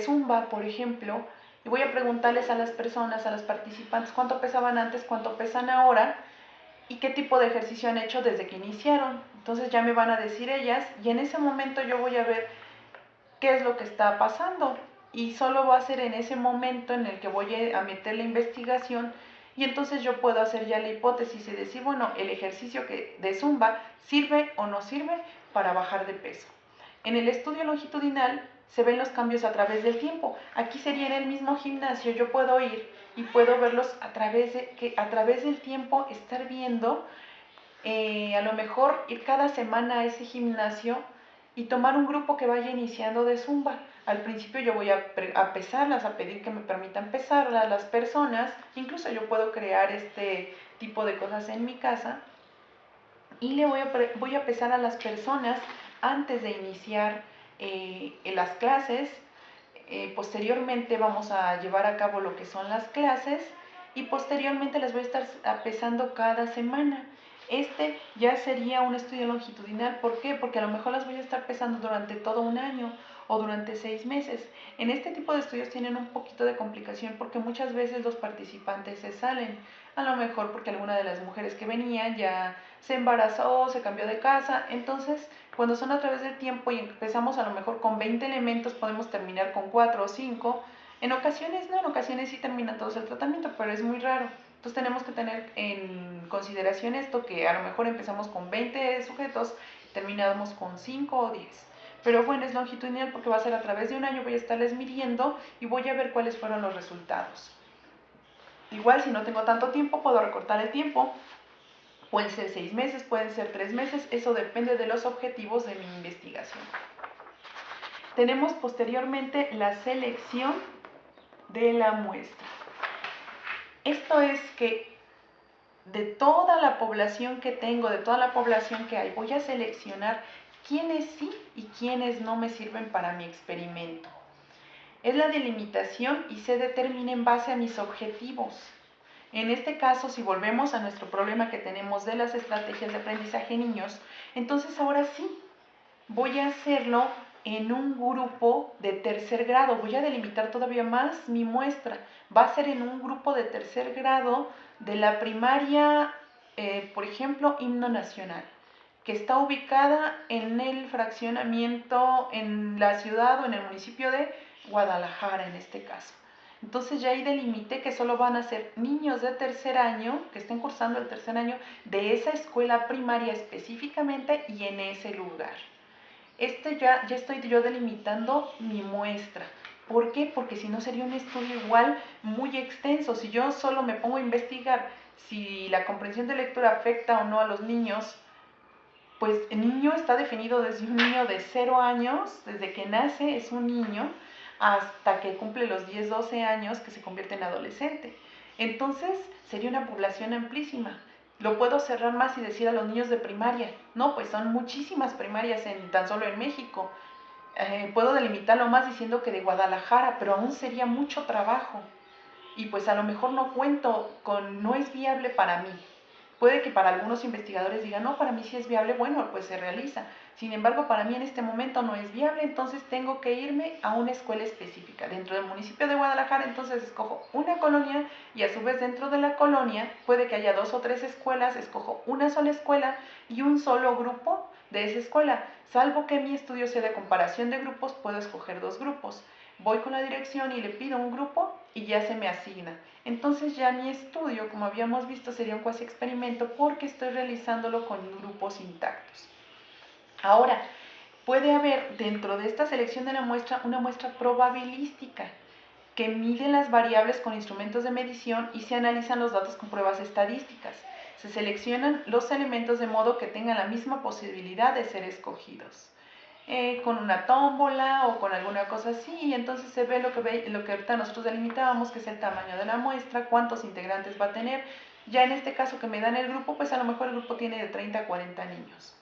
Zumba, por ejemplo, y voy a preguntarles a las personas, a las participantes, cuánto pesaban antes, cuánto pesan ahora y qué tipo de ejercicio han hecho desde que iniciaron. Entonces ya me van a decir ellas y en ese momento yo voy a ver qué es lo que está pasando y solo va a ser en ese momento en el que voy a meter la investigación y entonces yo puedo hacer ya la hipótesis y decir, bueno, el ejercicio de Zumba sirve o no sirve para bajar de peso. En el estudio longitudinal se ven los cambios a través del tiempo. Aquí sería en el mismo gimnasio, yo puedo ir y puedo verlos a través del tiempo, estar viendo, a lo mejor ir cada semana a ese gimnasio y tomar un grupo que vaya iniciando de Zumba. Al principio yo voy a pesarlas, a pedir que me permitan pesarlas las personas, incluso yo puedo crear este tipo de cosas en mi casa y voy a pesar a las personas antes de iniciar en las clases. Posteriormente vamos a llevar a cabo lo que son las clases y posteriormente las voy a estar pesando cada semana. Este ya sería un estudio longitudinal. ¿Por qué? Porque a lo mejor las voy a estar pesando durante todo un año o durante 6 meses. En este tipo de estudios tienen un poquito de complicación porque muchas veces los participantes se salen. A lo mejor porque alguna de las mujeres que venían ya se embarazó, se cambió de casa. Entonces, cuando son a través del tiempo y empezamos a lo mejor con 20 elementos, podemos terminar con 4 o 5. En ocasiones no, en ocasiones sí terminan todos el tratamiento, pero es muy raro. Entonces tenemos que tener en consideración esto, que a lo mejor empezamos con 20 sujetos, terminamos con 5 o 10. Pero bueno, es longitudinal porque va a ser a través de un año, voy a estarles midiendo y voy a ver cuáles fueron los resultados. Igual si no tengo tanto tiempo, puedo recortar el tiempo. Pueden ser 6 meses, pueden ser 3 meses, eso depende de los objetivos de mi investigación. Tenemos posteriormente la selección de la muestra. Esto es que de toda la población que tengo, de toda la población que hay, voy a seleccionar quiénes sí y quiénes no me sirven para mi experimento. Es la delimitación y se determina en base a mis objetivos. En este caso, si volvemos a nuestro problema que tenemos de las estrategias de aprendizaje en niños, entonces ahora sí, voy a hacerlo en un grupo de tercer grado. Voy a delimitar todavía más mi muestra. Va a ser en un grupo de tercer grado de la primaria, por ejemplo, Himno Nacional, que está ubicada en el fraccionamiento, en la ciudad o en el municipio de Guadalajara en este caso. Entonces ya ahí delimité que solo van a ser niños de tercer año, que estén cursando el tercer año de esa escuela primaria específicamente y en ese lugar. Ya estoy yo delimitando mi muestra. ¿Por qué? Porque si no sería un estudio igual muy extenso. Si yo solo me pongo a investigar si la comprensión de lectura afecta o no a los niños, pues el niño está definido desde un niño de 0 años, desde que nace es un niño, hasta que cumple los 10, 12 años que se convierte en adolescente. Entonces sería una población amplísima. Lo puedo cerrar más y decir a los niños de primaria. No, pues son muchísimas primarias tan solo en México. Puedo delimitarlo más diciendo que de Guadalajara, pero aún sería mucho trabajo. Y pues a lo mejor no es viable para mí. Puede que para algunos investigadores digan, no, para mí sí es viable, bueno, pues se realiza. Sin embargo, para mí en este momento no es viable, entonces tengo que irme a una escuela específica. Dentro del municipio de Guadalajara, entonces escojo una colonia y a su vez dentro de la colonia puede que haya 2 o 3 escuelas, escojo una sola escuela y un solo grupo de esa escuela. Salvo que mi estudio sea de comparación de grupos, puedo escoger 2 grupos. Voy con la dirección y le pido un grupo y ya se me asigna. Entonces ya mi estudio, como habíamos visto, sería un cuasi experimento porque estoy realizándolo con grupos intactos. Ahora, puede haber dentro de esta selección de la muestra una muestra probabilística que mide las variables con instrumentos de medición y se analizan los datos con pruebas estadísticas. Se seleccionan los elementos de modo que tengan la misma posibilidad de ser escogidos. Con una tómbola o con alguna cosa así, y entonces se ve lo que ahorita nosotros delimitábamos, que es el tamaño de la muestra, cuántos integrantes va a tener. Ya en este caso que me dan el grupo, pues a lo mejor el grupo tiene de 30 a 40 niños.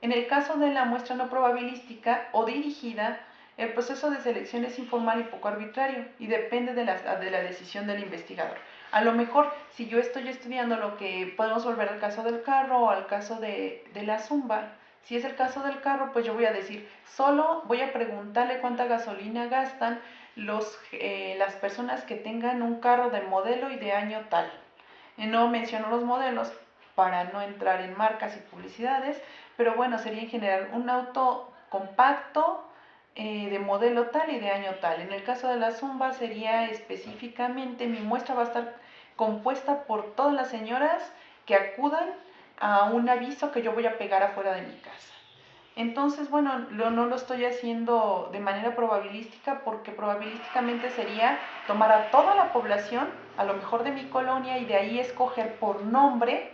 En el caso de la muestra no probabilística o dirigida, el proceso de selección es informal y poco arbitrario y depende de la decisión del investigador. A lo mejor, si yo estoy estudiando lo que podemos volver al caso del carro o al caso de la zumba, si es el caso del carro, pues yo voy a decir, solo voy a preguntarle cuánta gasolina gastan las personas que tengan un carro de modelo y de año tal. No menciono los modelos para no entrar en marcas y publicidades, pero bueno, sería en general un auto compacto de modelo tal y de año tal. En el caso de la zumba sería específicamente, mi muestra va a estar compuesta por todas las señoras que acudan a un aviso que yo voy a pegar afuera de mi casa. Entonces, bueno, no lo estoy haciendo de manera probabilística porque probabilísticamente sería tomar a toda la población, a lo mejor de mi colonia, y de ahí escoger por nombre,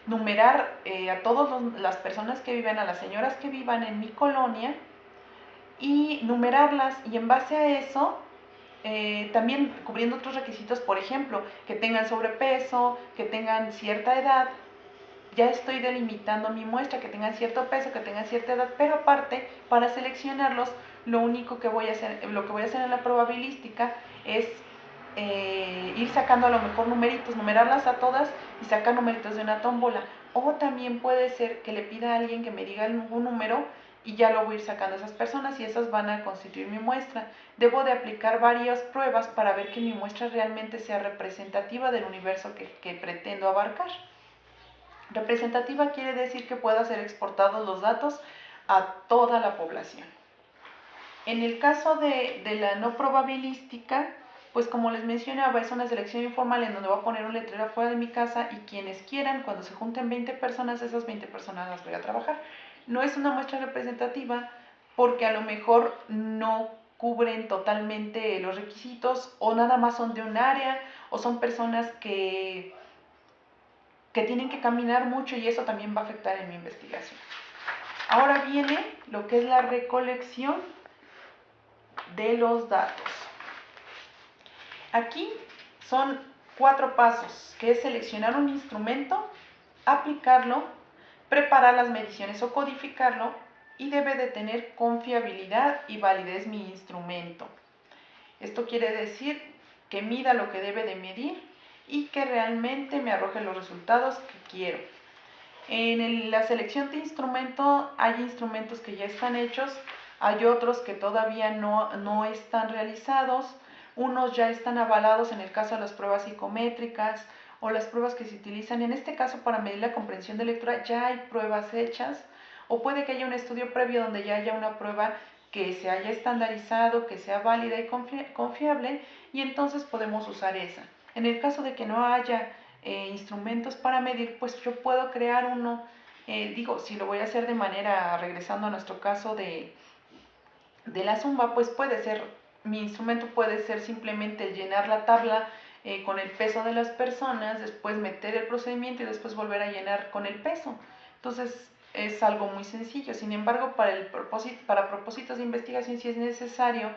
numerar a todas las personas que viven, a las señoras que vivan en mi colonia, y numerarlas, y en base a eso también cubriendo otros requisitos, por ejemplo, que tengan sobrepeso, que tengan cierta edad. Ya estoy delimitando mi muestra, que tengan cierto peso, que tengan cierta edad, pero aparte, para seleccionarlos, lo único que voy a hacer, lo que voy a hacer en la probabilística es ir sacando a lo mejor numeritos, numerarlas a todas y sacar numeritos de una tómbola. O también puede ser que le pida a alguien que me diga algún número y ya lo voy a ir sacando a esas personas y esas van a constituir mi muestra. Debo de aplicar varias pruebas para ver que mi muestra realmente sea representativa del universo que pretendo abarcar. Representativa quiere decir que pueda ser exportados los datos a toda la población. En el caso de la no probabilística, pues como les mencionaba, es una selección informal en donde voy a poner un letrero afuera de mi casa y quienes quieran, cuando se junten 20 personas, esas 20 personas las voy a trabajar. No es una muestra representativa porque a lo mejor no cubren totalmente los requisitos o nada más son de un área o son personas que tienen que caminar mucho y eso también va a afectar en mi investigación. Ahora viene lo que es la recolección de los datos. Aquí son 4 pasos, que es seleccionar un instrumento, aplicarlo, preparar las mediciones o codificarlo y debe de tener confiabilidad y validez mi instrumento. Esto quiere decir que mida lo que debe de medir y que realmente me arroje los resultados que quiero. En la selección de instrumento hay instrumentos que ya están hechos, hay otros que todavía no están realizados, unos ya están avalados en el caso de las pruebas psicométricas o las pruebas que se utilizan. En este caso, para medir la comprensión de lectura ya hay pruebas hechas, o puede que haya un estudio previo donde ya haya una prueba que se haya estandarizado, que sea válida y confiable, y entonces podemos usar esa. En el caso de que no haya instrumentos para medir, pues yo puedo crear uno. Si lo voy a hacer de manera, regresando a nuestro caso de la zumba, pues mi instrumento puede ser simplemente el llenar la tabla con el peso de las personas, después meter el procedimiento y después volver a llenar con el peso. Entonces, es algo muy sencillo. Sin embargo, para propósitos de investigación sí es necesario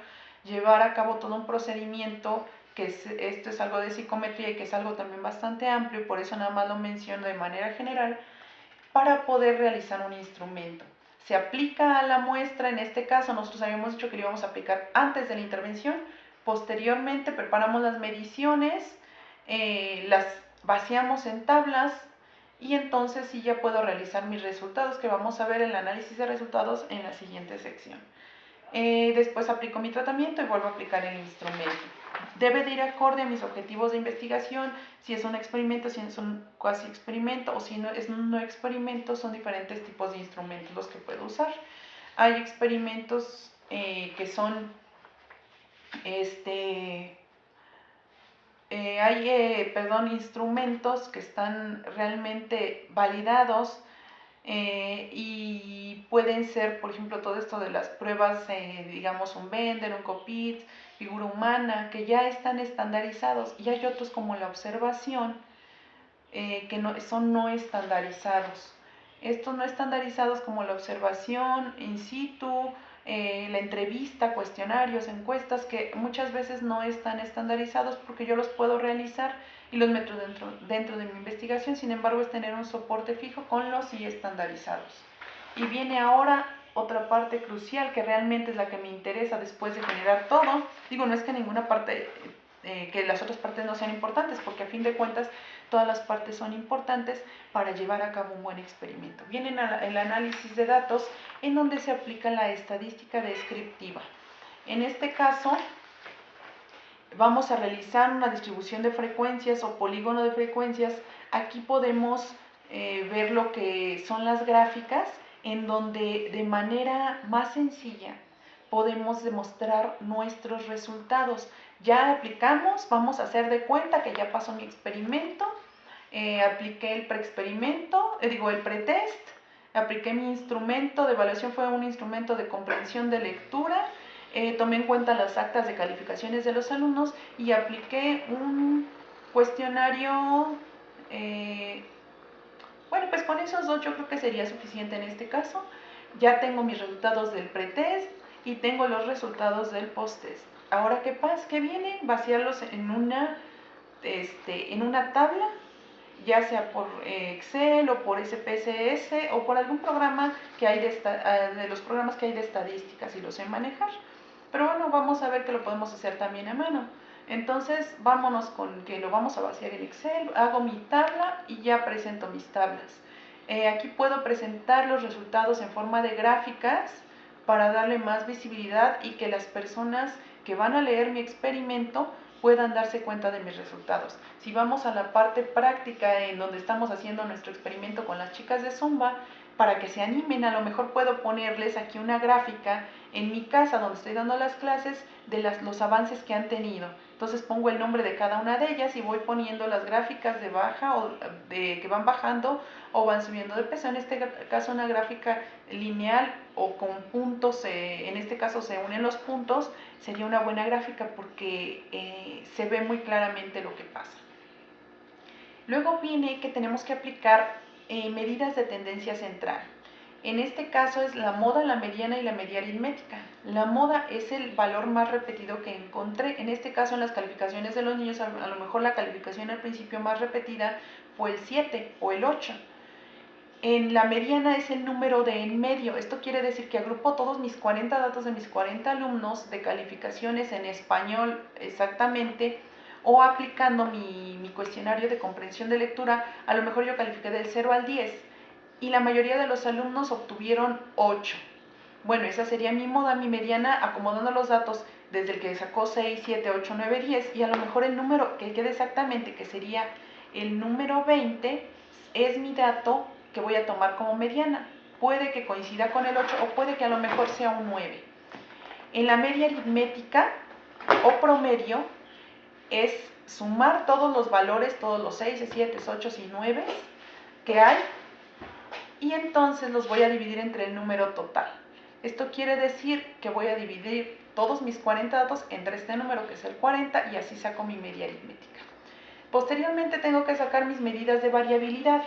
llevar a cabo todo un procedimiento, esto es algo de psicometría y que es algo también bastante amplio, y por eso nada más lo menciono de manera general, para poder realizar un instrumento. Se aplica a la muestra, en este caso nosotros habíamos dicho que lo íbamos a aplicar antes de la intervención, posteriormente preparamos las mediciones, las vaciamos en tablas y entonces sí ya puedo realizar mis resultados, que vamos a ver el análisis de resultados en la siguiente sección. Después aplico mi tratamiento y vuelvo a aplicar el instrumento. Debe de ir acorde a mis objetivos de investigación, si es un experimento, si es un cuasi experimento o si no es un no experimento, son diferentes tipos de instrumentos los que puedo usar. Hay experimentos que son, instrumentos que están realmente validados y pueden ser, por ejemplo, todo esto de las pruebas, digamos un Bender, un Copitz, figura humana, que ya están estandarizados, y hay otros como la observación, que son no estandarizados. Estos no estandarizados como la observación in situ, la entrevista, cuestionarios, encuestas, que muchas veces no están estandarizados porque yo los puedo realizar y los meto dentro de mi investigación. Sin embargo, es tener un soporte fijo con los sí estandarizados. Y viene ahora otra parte crucial, que realmente es la que me interesa después de generar todo. Digo, no es que ninguna parte, que las otras partes no sean importantes, porque a fin de cuentas todas las partes son importantes para llevar a cabo un buen experimento. Viene el análisis de datos, en donde se aplica la estadística descriptiva. En este caso, vamos a realizar una distribución de frecuencias o polígono de frecuencias. Aquí podemos ver lo que son las gráficas, en donde de manera más sencilla podemos demostrar nuestros resultados. Ya aplicamos, vamos a hacer de cuenta que ya pasó mi experimento, apliqué el preexperimento, el pretest, apliqué mi instrumento de evaluación, fue un instrumento de comprensión de lectura, tomé en cuenta las actas de calificaciones de los alumnos y apliqué un cuestionario. Bueno, pues con esos dos yo creo que sería suficiente en este caso. Ya tengo mis resultados del pretest y tengo los resultados del posttest. Ahora, ¿qué pasa? ¿Qué viene? Vaciarlos en una tabla, ya sea por Excel o por SPSS o por algún programa que hay de los programas que hay de estadísticas, y los sé manejar. Pero bueno, vamos a ver que lo podemos hacer también a mano. Entonces, vámonos con que lo vamos a vaciar en Excel, hago mi tabla y ya presento mis tablas. Aquí puedo presentar los resultados en forma de gráficas para darle más visibilidad y que las personas que van a leer mi experimento puedan darse cuenta de mis resultados. Si vamos a la parte práctica, en donde estamos haciendo nuestro experimento con las chicas de Zumba, para que se animen, a lo mejor puedo ponerles aquí una gráfica en mi casa donde estoy dando las clases de los avances que han tenido. Entonces pongo el nombre de cada una de ellas y voy poniendo las gráficas de baja o de que van bajando o van subiendo de peso. En este caso una gráfica lineal o con puntos, en este caso se unen los puntos, sería una buena gráfica porque se ve muy claramente lo que pasa. Luego viene que tenemos que aplicar medidas de tendencia central. En este caso es la moda, la mediana y la media aritmética. La moda es el valor más repetido que encontré. En este caso, en las calificaciones de los niños, a lo mejor la calificación al principio más repetida fue el 7 o el 8. En la mediana es el número de en medio. Esto quiere decir que agrupo todos mis 40 datos de mis 40 alumnos de calificaciones en español exactamente, o aplicando mi cuestionario de comprensión de lectura. A lo mejor yo califiqué del 0 al 10 y la mayoría de los alumnos obtuvieron 8. Bueno, esa sería mi moda, mi mediana, acomodando los datos desde el que sacó 6, 7, 8, 9, 10, y a lo mejor el número que quede exactamente, que sería el número 20, es mi dato que voy a tomar como mediana. Puede que coincida con el 8 o puede que a lo mejor sea un 9. En la media aritmética o promedio es sumar todos los valores, todos los 6, 7, 8 y 9 que hay, y entonces los voy a dividir entre el número total. Esto quiere decir que voy a dividir todos mis 40 datos entre este número, que es el 40, y así saco mi media aritmética. Posteriormente tengo que sacar mis medidas de variabilidad.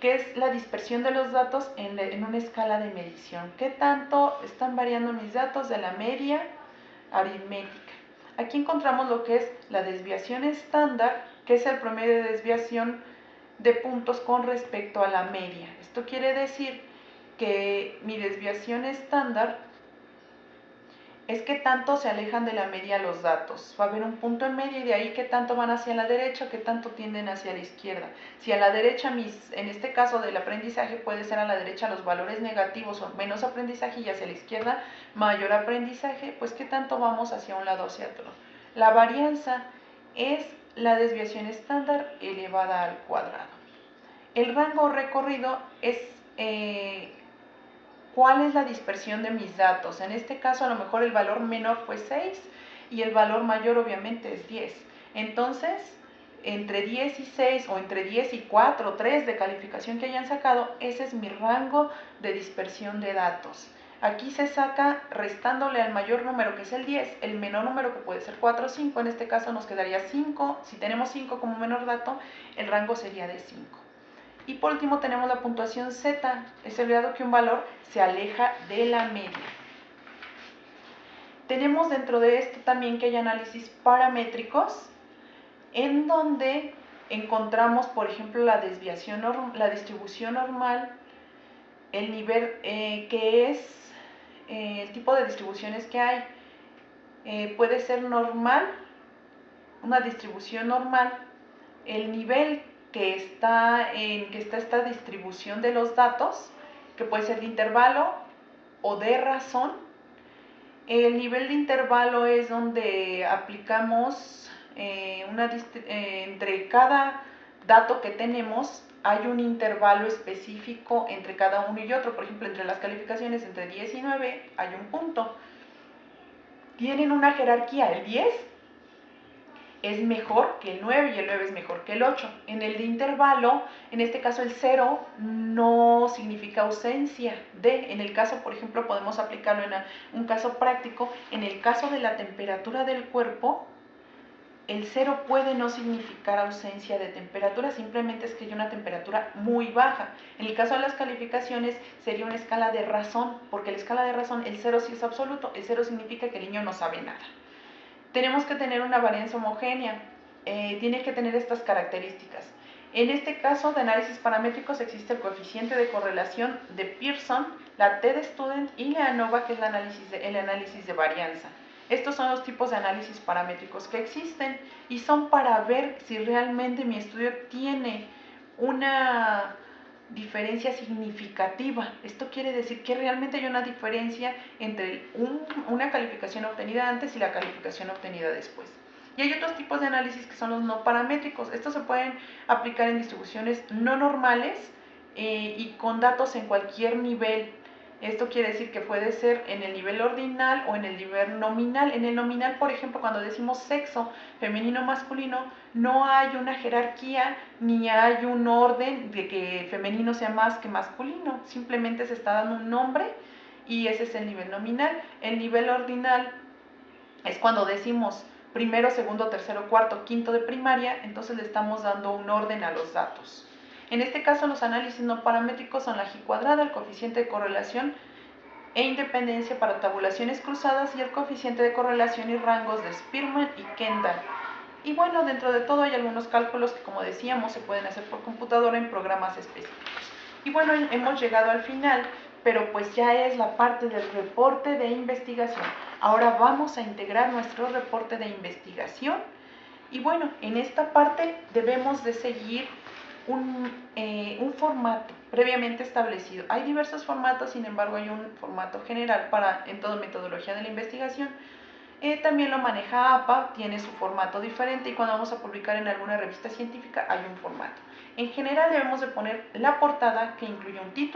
que es la dispersión de los datos en una escala de medición. ¿Qué tanto están variando mis datos de la media aritmética? Aquí encontramos lo que es la desviación estándar, que es el promedio de desviación de puntos con respecto a la media. Esto quiere decir que mi desviación estándar es que tanto se alejan de la media los datos. Va a haber un punto en medio y de ahí qué tanto van hacia la derecha, qué tanto tienden hacia la izquierda. Si a la derecha, en este caso del aprendizaje, puede ser a la derecha los valores negativos o menos aprendizaje y hacia la izquierda mayor aprendizaje, pues qué tanto vamos hacia un lado o hacia otro. La varianza es la desviación estándar elevada al cuadrado. El rango recorrido es ¿cuál es la dispersión de mis datos? En este caso a lo mejor el valor menor fue 6 y el valor mayor obviamente es 10. Entonces, entre 10 y 6 o entre 10 y 4 o 3 de calificación que hayan sacado, ese es mi rango de dispersión de datos. Aquí se saca restándole al mayor número, que es el 10, el menor número, que puede ser 4 o 5, en este caso nos quedaría 5. Si tenemos 5 como menor dato, el rango sería de 5. Y por último tenemos la puntuación Z, es el grado que un valor se aleja de la media. Tenemos dentro de esto también que hay análisis paramétricos, en donde encontramos, por ejemplo, la desviación, la distribución normal, el nivel que es el tipo de distribuciones que hay. Puede ser normal, una distribución normal, el nivel que está esta distribución de los datos, que puede ser de intervalo o de razón. El nivel de intervalo es donde aplicamos entre cada dato que tenemos hay un intervalo específico entre cada uno y otro. Por ejemplo, entre las calificaciones entre 10 y 9 hay un punto. Tienen una jerarquía, el 10 es mejor que el 9 y el 9 es mejor que el 8. En el de intervalo, en este caso el 0 no significa ausencia de. En el caso, por ejemplo, podemos aplicarlo en un caso práctico. En el caso de la temperatura del cuerpo, el 0 puede no significar ausencia de temperatura, simplemente es que hay una temperatura muy baja. En el caso de las calificaciones sería una escala de razón, porque la escala de razón, el 0 sí es absoluto, el 0 significa que el niño no sabe nada. Tenemos que tener una varianza homogénea, tiene que tener estas características. En este caso de análisis paramétricos existe el coeficiente de correlación de Pearson, la T de Student y la ANOVA, que es el análisis de varianza. Estos son los tipos de análisis paramétricos que existen y son para ver si realmente mi estudio tiene una diferencia significativa. Esto quiere decir que realmente hay una diferencia entre una calificación obtenida antes y la calificación obtenida después. Y hay otros tipos de análisis que son los no paramétricos. Estos se pueden aplicar en distribuciones no normales y con datos en cualquier nivel. Esto quiere decir que puede ser en el nivel ordinal o en el nivel nominal. En el nominal, por ejemplo, cuando decimos sexo, femenino, masculino, no hay una jerarquía ni hay un orden de que femenino sea más que masculino. Simplemente se está dando un nombre y ese es el nivel nominal. El nivel ordinal es cuando decimos primero, segundo, tercero, cuarto, quinto de primaria, entonces le estamos dando un orden a los datos. En este caso, los análisis no paramétricos son la G cuadrada, el coeficiente de correlación e independencia para tabulaciones cruzadas y el coeficiente de correlación y rangos de Spearman y Kendall. Y bueno, dentro de todo hay algunos cálculos que, como decíamos, se pueden hacer por computadora en programas específicos. Y bueno, hemos llegado al final, pero pues ya es la parte del reporte de investigación. Ahora vamos a integrar nuestro reporte de investigación. Y bueno, en esta parte debemos de seguir un formato previamente establecido. Hay diversos formatos, sin embargo hay un formato general en toda metodología de la investigación. También lo maneja APA, tiene su formato diferente y cuando vamos a publicar en alguna revista científica hay un formato. En general debemos de poner la portada que incluye un título.